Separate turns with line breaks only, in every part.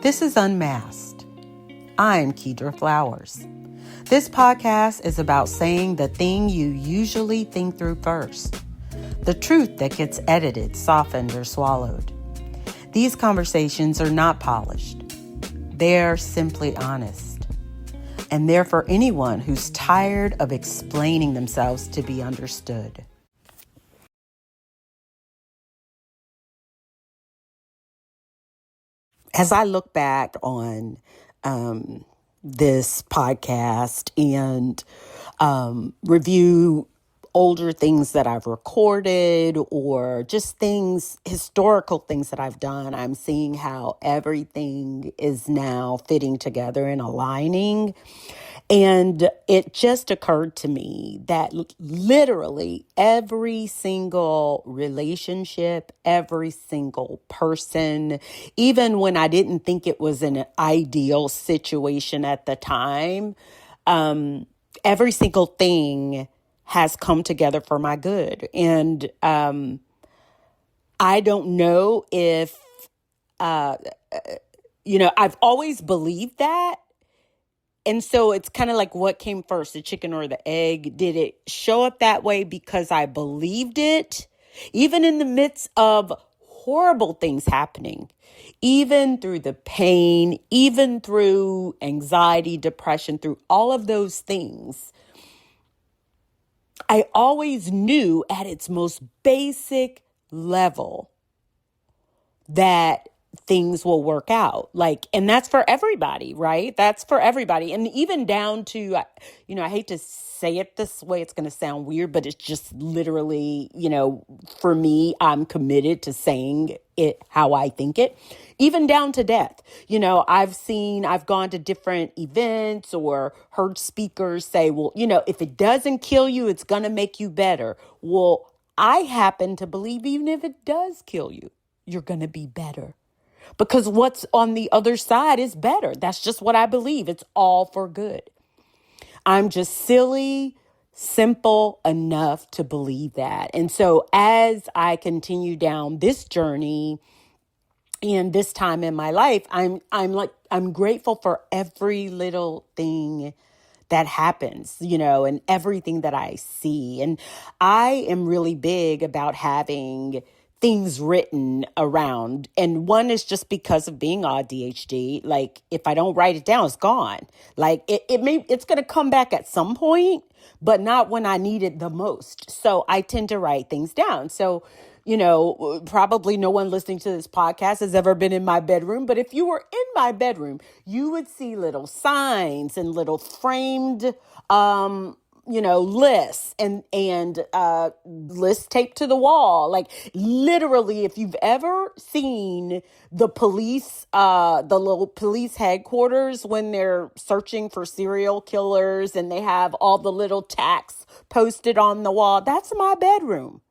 This is Unmasked. I'm Kedra Flowers. This podcast is about saying the thing you usually think through first, the truth that gets edited, softened, or swallowed. These conversations are not polished. They're simply honest. And they're for anyone who's tired of explaining themselves to be understood. As I look back on this podcast and review older things that I've recorded or just things, historical things that I've done, I'm seeing how everything is now fitting together and aligning. And it just occurred to me that literally every single relationship, every single person, even when I didn't think it was an ideal situation at the time, every single thing has come together for my good. And I don't know if, I've always believed that. And so it's kind of like, what came first, the chicken or the egg? Did it show up that way because I believed it? Even in the midst of horrible things happening, even through the pain, even through anxiety, depression, through all of those things, I always knew at its most basic level that things will work out. And that's for everybody, right? That's for everybody. And even down to, I hate to say it this way, it's going to sound weird, but it's just literally, for me, I'm committed to saying it how I think it, even down to death. I've gone to different events or heard speakers say, well, if it doesn't kill you, it's going to make you better. Well, I happen to believe even if it does kill you, you're going to be better. Because what's on the other side is better. That's just what I believe. It's all for good. I'm just silly, simple enough to believe that. And so as I continue down this journey and this time in my life, I'm grateful for every little thing that happens, and everything that I see. And I am really big about having things written around. And one is just because of being ADHD. If I don't write it down, it's gone. It's going to come back at some point, but not when I need it the most. So I tend to write things down. So, probably no one listening to this podcast has ever been in my bedroom, but if you were in my bedroom, you would see little signs and little framed, lists and lists taped to the wall. Literally, if you've ever seen the police, the little police headquarters when they're searching for serial killers and they have all the little tacks posted on the wall, that's my bedroom.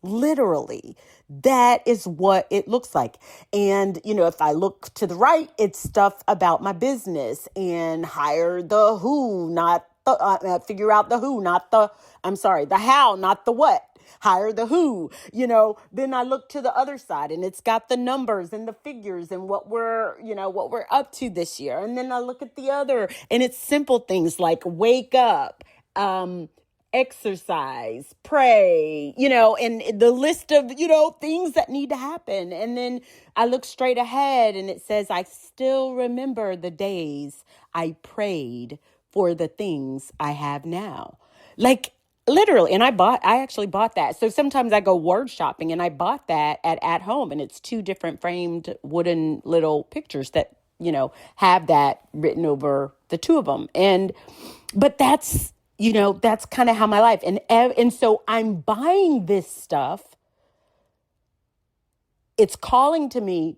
Literally, that is what it looks like. And, if I look to the right, it's stuff about my business and hire the who, not the, figure out the who, the how, not the what. Hire the who, then I look to the other side and it's got the numbers and the figures and what we're up to this year. And then I look at the other and it's simple things like wake up, exercise, pray, and the list of, things that need to happen. And then I look straight ahead and it says, I still remember the days I prayed for the things I have now. Literally. And I actually bought that. So sometimes I go word shopping and I bought that at home and it's 2 different framed wooden little pictures that, have that written over the 2 of them. But that's kind of how my life. And so I'm buying this stuff. It's calling to me.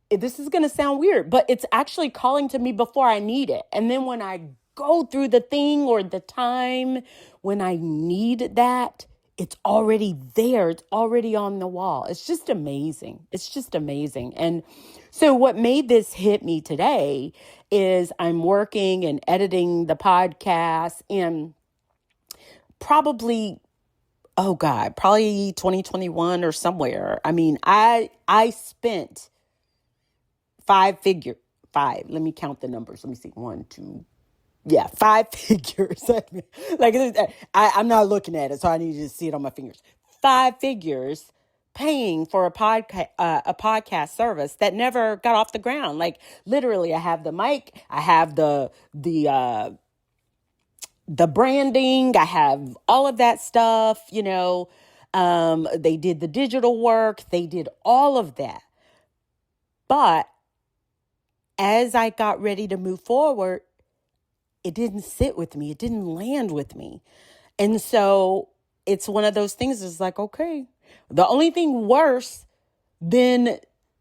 This is going to sound weird, but it's actually calling to me before I need it. And then when I go through the thing or the time when I need that, it's already there. It's already on the wall. It's just amazing. It's just amazing. And so what made this hit me today is I'm working and editing the podcast and probably 2021 or somewhere. I mean, I spent five figure, five. Let me count the numbers. Let me see. One, two. Yeah, five figures. Like I'm not looking at it, so I need you to see it on my fingers. Five figures paying for a podcast service that never got off the ground. Like literally, I have the mic, I have the branding, I have all of that stuff. They did the digital work, they did all of that. But as I got ready to move forward, it didn't sit with me. It didn't land with me. And so it's one of those things that's like, okay, the only thing worse than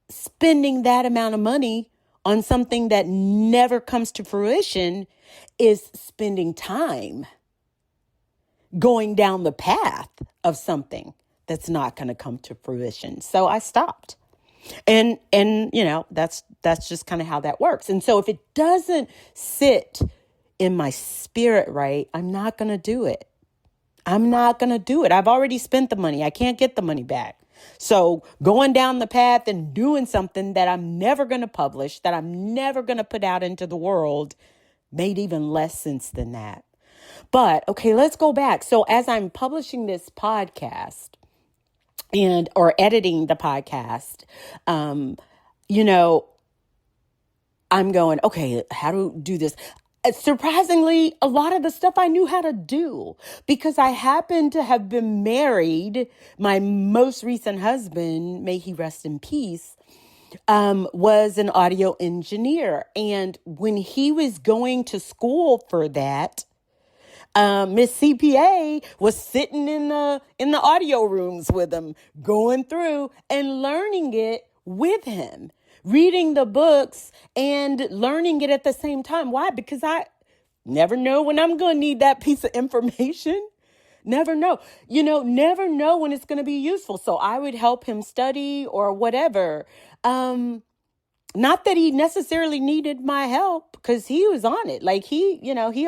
spending that amount of money on something that never comes to fruition is spending time going down the path of something that's not going to come to fruition. So I stopped. And that's just kind of how that works. And so if it doesn't sit in my spirit right, I'm not going to do it. I'm not going to do it. I've already spent the money. I can't get the money back. So going down the path and doing something that I'm never going to publish, that I'm never going to put out into the world, made even less sense than that. But okay, let's go back. So as I'm publishing this podcast or editing the podcast, I'm going, okay, how to do this? Surprisingly, a lot of the stuff I knew how to do because I happened to have been married. My most recent husband, may he rest in peace, was an audio engineer. And when he was going to school for that, Miss CPA was sitting in the audio rooms with him, going through and learning it with him, reading the books and learning it at the same time. Why? Because I never know when I'm going to need that piece of information. Never know. Never know when it's going to be useful. So I would help him study or whatever. Not that he necessarily needed my help because he was on it. Like he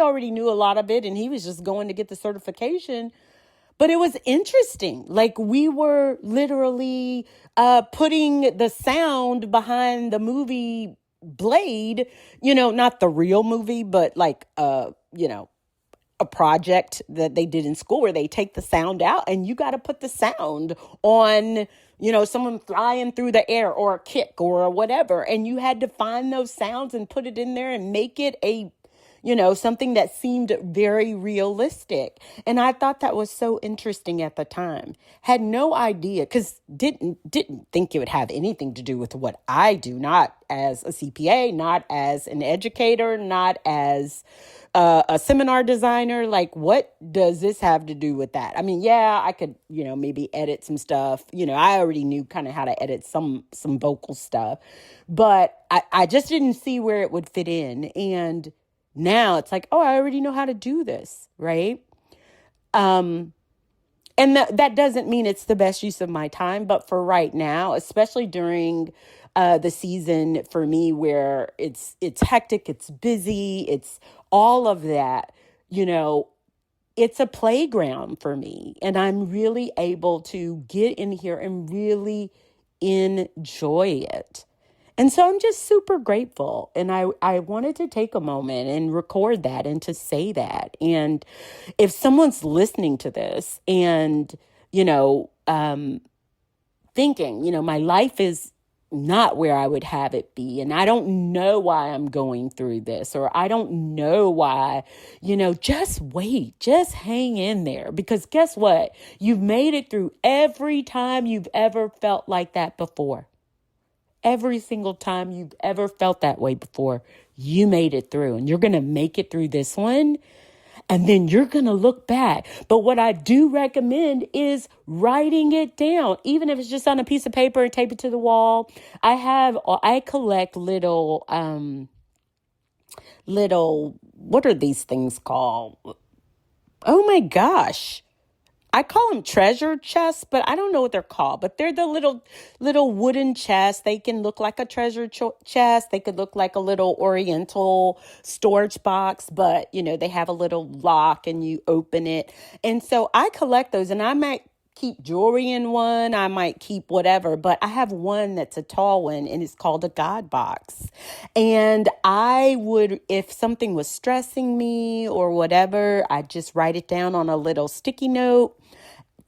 already knew a lot of it and he was just going to get the certification. But it was interesting. Like we were literally putting the sound behind the movie Blade, not the real movie, but like, a project that they did in school where they take the sound out and you got to put the sound on, someone flying through the air or a kick or whatever. And you had to find those sounds and put it in there and make it something that seemed very realistic. And I thought that was so interesting at the time. Had no idea because didn't think it would have anything to do with what I do, not as a CPA, not as an educator, not as a seminar designer. Like, what does this have to do with that? I mean, yeah, I could, maybe edit some stuff. I already knew kind of how to edit some vocal stuff, but I just didn't see where it would fit in. And now it's like, oh, I already know how to do this, right? And that doesn't mean it's the best use of my time, but for right now, especially during the season for me where it's hectic, it's busy, it's all of that, it's a playground for me. And I'm really able to get in here and really enjoy it. And so I'm just super grateful. And I wanted to take a moment and record that and to say that. And if someone's listening to this and, thinking, my life is not where I would have it be. And I don't know why I'm going through this, or I don't know why, just wait, just hang in there. Because guess what? You've made it through every time you've ever felt like that before. Every single time you've ever felt that way before, you made it through, and you're going to make it through this one. And then you're going to look back. But what I do recommend is writing it down, even if it's just on a piece of paper and tape it to the wall. I collect little, what are these things called? Oh my gosh. I call them treasure chests, but I don't know what they're called. But they're the little wooden chests. They can look like a treasure chest. They could look like a little oriental storage box, but they have a little lock and you open it. And so I collect those, and I might keep jewelry in one. I might keep whatever, but I have one that's a tall one and it's called a God box. And I would, if something was stressing me or whatever, I'd just write it down on a little sticky note,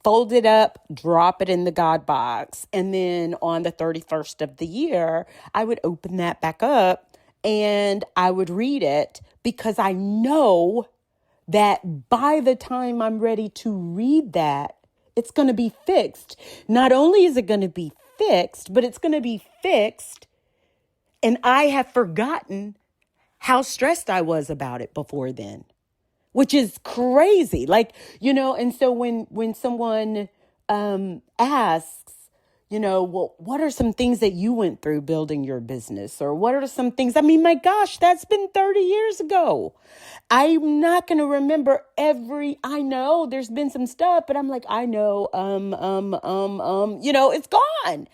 fold it up, drop it in the God box. And then on the 31st of the year, I would open that back up and I would read it because I know that by the time I'm ready to read that, it's going to be fixed. Not only is it going to be fixed, but it's going to be fixed. And I have forgotten how stressed I was about it before then, which is crazy. Like, and so when someone asks, well, what are some things that you went through building your business? Or what are some things? I mean, my gosh, that's been 30 years ago. I'm not going to remember I know there's been some stuff, but I'm like, I know, it's gone.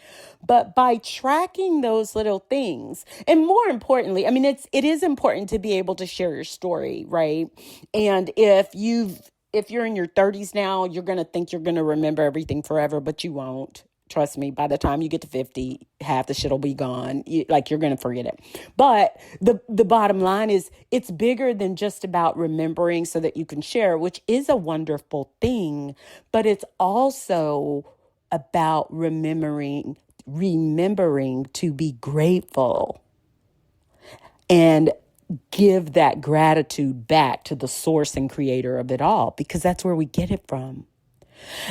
But by tracking those little things, and more importantly, I mean, it is important to be able to share your story, right? And if you're in your 30s now, you're going to think you're going to remember everything forever, but you won't. Trust me, by the time you get to 50, half the shit will be gone. You're going to forget it. But the bottom line is it's bigger than just about remembering so that you can share, which is a wonderful thing. But it's also about remembering to be grateful and give that gratitude back to the source and creator of it all, because that's where we get it from.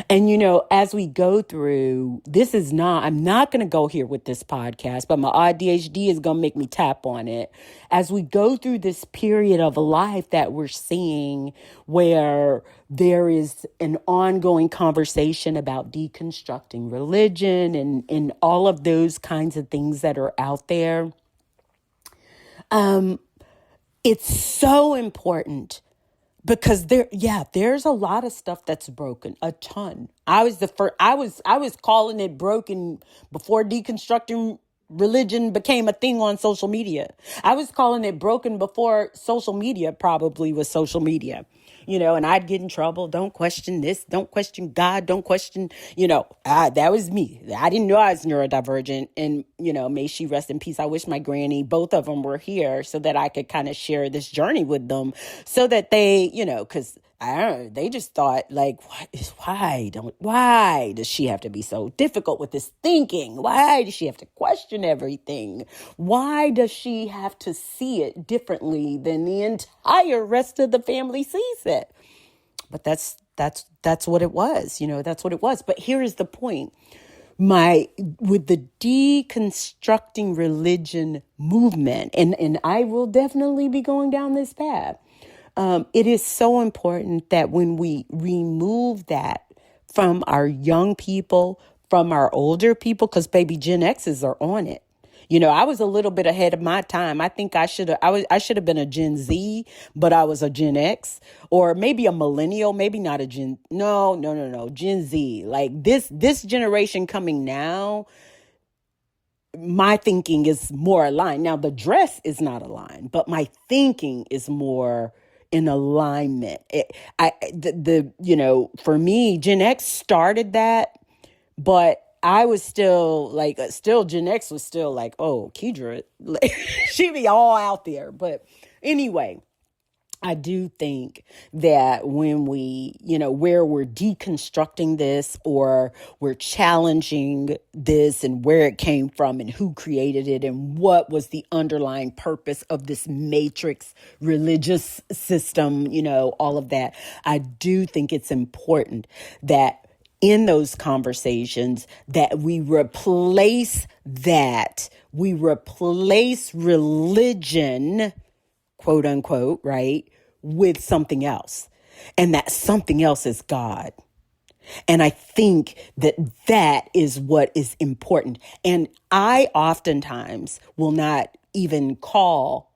And, as we go through, I'm not going to go here with this podcast, but my ADHD is going to make me tap on it. As we go through this period of life that we're seeing where there is an ongoing conversation about deconstructing religion and all of those kinds of things that are out there, it's so important. Because there's a lot of stuff that's broken, a ton. I was calling it broken before deconstructing religion became a thing on social media. I was calling it broken before social media probably was social media. And I'd get in trouble. Don't question this. Don't question God. Don't question, that was me. I didn't know I was neurodivergent. And, may she rest in peace. I wish my granny, both of them were here so that I could kind of share this journey with them so that they, because I don't know, they just thought like, why does she have to be so difficult with this thinking? Why does she have to question everything? Why does she have to see it differently than the entire rest of the family sees it? But that's what it was, that's what it was. But here is the point. With the deconstructing religion movement, and I will definitely be going down this path. It is so important that when we remove that from our young people, from our older people, because baby Gen X's are on it. I was a little bit ahead of my time. I think I should have been a Gen Z, but I was a Gen X, or maybe a millennial, maybe not a Gen. No, Gen Z. Like this generation coming now, my thinking is more aligned. Now the dress is not aligned, but my thinking is more in alignment. For me, Gen X started that, but I was still Gen X was still like, oh, Kedra, she be all out there. But anyway, I do think that when we, where we're deconstructing this or we're challenging this and where it came from and who created it and what was the underlying purpose of this matrix religious system, all of that, I do think it's important that in those conversations that we replace religion, quote unquote, right, with something else. And that something else is God. And I think that is what is important. And I oftentimes will not even call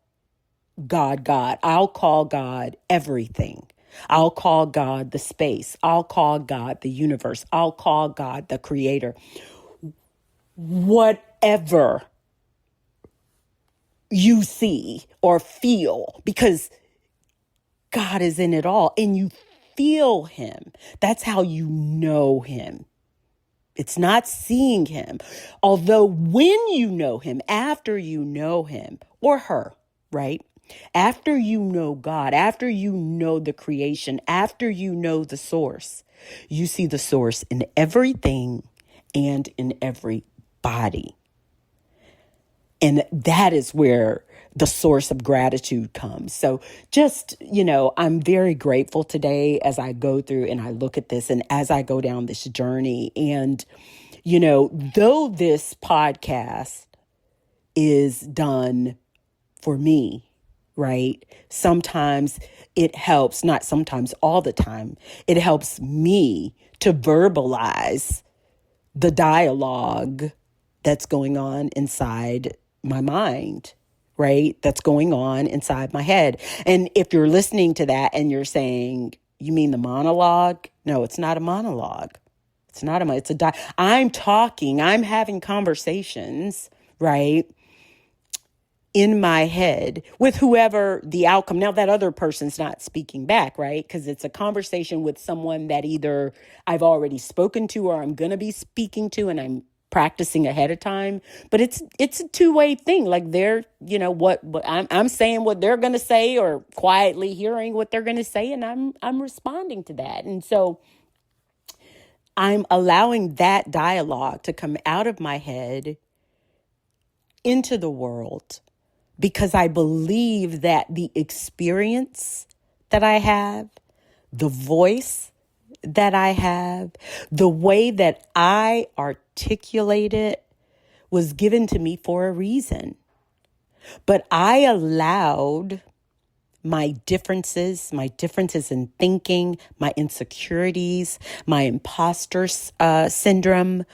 God. I'll call God everything. I'll call God the space. I'll call God the universe. I'll call God the creator. Whatever you see or feel, because God is in it all, and you feel him. That's how you know him. It's not seeing him. Although when you know him, after you know him or her, right? After you know God, after you know the creation, after you know the source, you see the source in everything and in everybody. And that is where the source of gratitude comes. So just, I'm very grateful today as I go through and I look at this and as I go down this journey. And, though this podcast is done for me, right? Sometimes it helps, not sometimes, all the time, it helps me to verbalize the dialogue that's going on inside my mind, right? That's going on inside my head. And if you're listening to that and you're saying, you mean the monologue? No, it's not a monologue. It's not I'm having conversations, right? In my head with whoever the outcome. Now that other person's not speaking back, right? Because it's a conversation with someone that either I've already spoken to or I'm going to be speaking to and I'm practicing ahead of time. But it's a two-way thing. Like they're, what I'm saying what they're going to say or quietly hearing what they're going to say. And I'm responding to that. And so I'm allowing that dialogue to come out of my head into the world. Because I believe that the experience that I have, the voice that I have, the way that I articulate it was given to me for a reason. But I allowed my differences in thinking, my insecurities, my imposter syndrome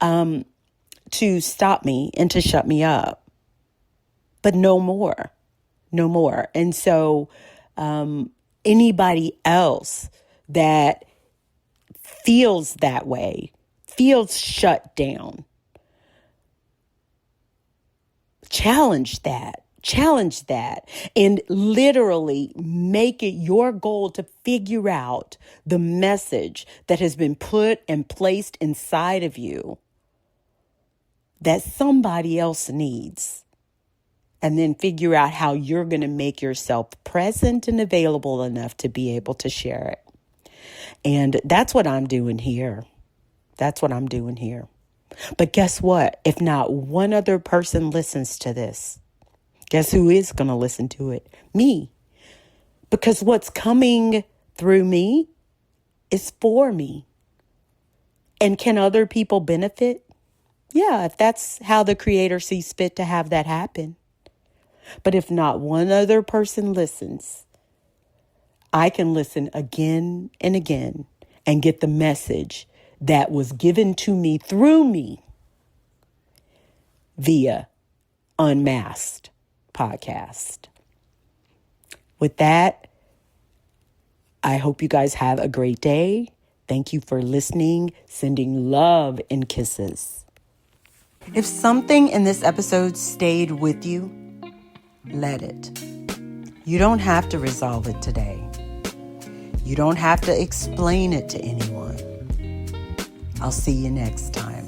to stop me and to shut me up. But no more. And so anybody else that feels that way, feels shut down, challenge that, and literally make it your goal to figure out the message that has been put and placed inside of you that somebody else needs. And then figure out how you're going to make yourself present and available enough to be able to share it. And that's what I'm doing here. But guess what? If not one other person listens to this, guess who is going to listen to it? Me. Because what's coming through me is for me. And can other people benefit? Yeah, if that's how the Creator sees fit to have that happen. But if not one other person listens, I can listen again and again and get the message that was given to me through me via Unmasked podcast. With that, I hope you guys have a great day. Thank you for listening, sending love and kisses. If something in this episode stayed with you, let it. You don't have to resolve it today. You don't have to explain it to anyone. I'll see you next time.